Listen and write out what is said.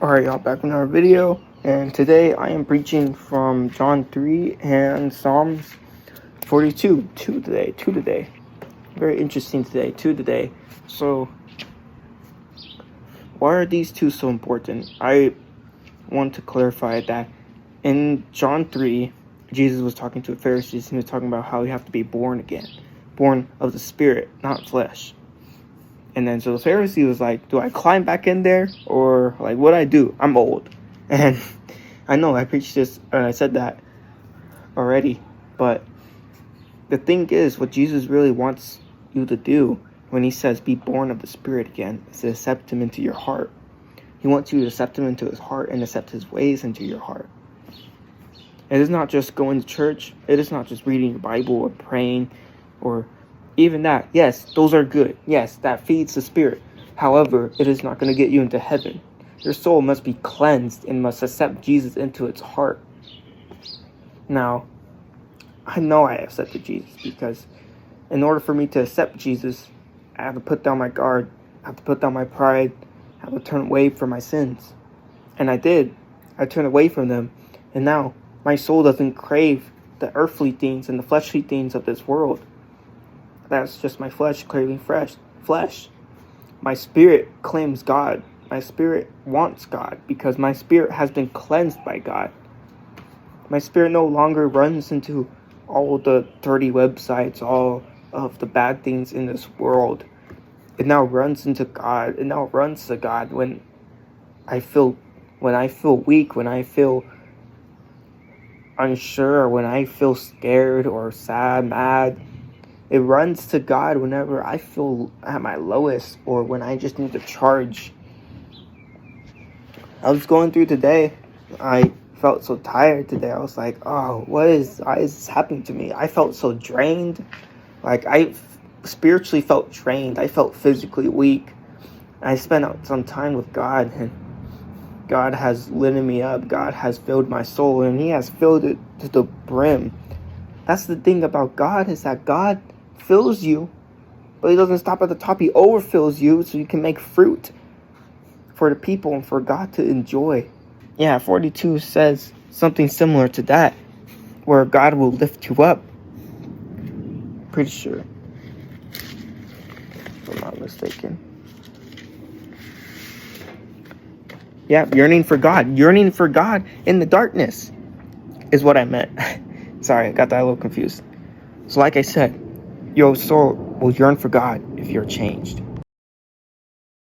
Alright, y'all, back with another video, and today I am preaching from John 3 and Psalms 42. Two today. Very interesting today, two today. So, why are these two so important? I want to clarify that in John 3, Jesus was talking to the Pharisees. He was talking about how you have to be born again, born of the Spirit, not flesh. And then so the Pharisee was like, do I climb back in there? Or like, what do I do? I'm old. And I know I preached this, I said that already. But the thing is, what Jesus really wants you to do when he says be born of the Spirit again is to accept him into your heart. He wants you to accept him into his heart and accept his ways into your heart. It is not just going to church. It is not just reading your Bible or praying or even that. Yes, those are good. Yes, that feeds the spirit. However, it is not going to get you into heaven. Your soul must be cleansed and must accept Jesus into its heart. Now, I know I accepted Jesus because in order for me to accept Jesus, I have to put down my guard. I have to put down my pride. I have to turn away from my sins. And I did. I turned away from them. And now, my soul doesn't crave the earthly things and the fleshly things of this world. That's just my flesh craving flesh. My spirit claims God. My spirit wants God because my spirit has been cleansed by God. My spirit no longer runs into all the dirty websites, all of the bad things in this world. It now runs into God. It now runs to God when I feel weak, when I feel unsure, when I feel scared or sad, mad. It runs to God whenever I feel at my lowest or when I just need to charge. I was going through today. I felt so tired today. I was like, oh, why is this happening to me? I felt so drained. Like, I spiritually felt drained. I felt physically weak. I spent some time with God, and God has lifted me up. God has filled my soul, and he has filled it to the brim. That's the thing about God, is that God fills you, but he doesn't stop at the top. He overfills you so you can make fruit for the people and for God to enjoy. Yeah, 42 says something similar to that, where God will lift you up. Pretty sure, if I'm not mistaken. Yeah, yearning for God in the darkness is what I meant. Sorry, I got that a little confused. So like I said, your soul will yearn for God if you're changed.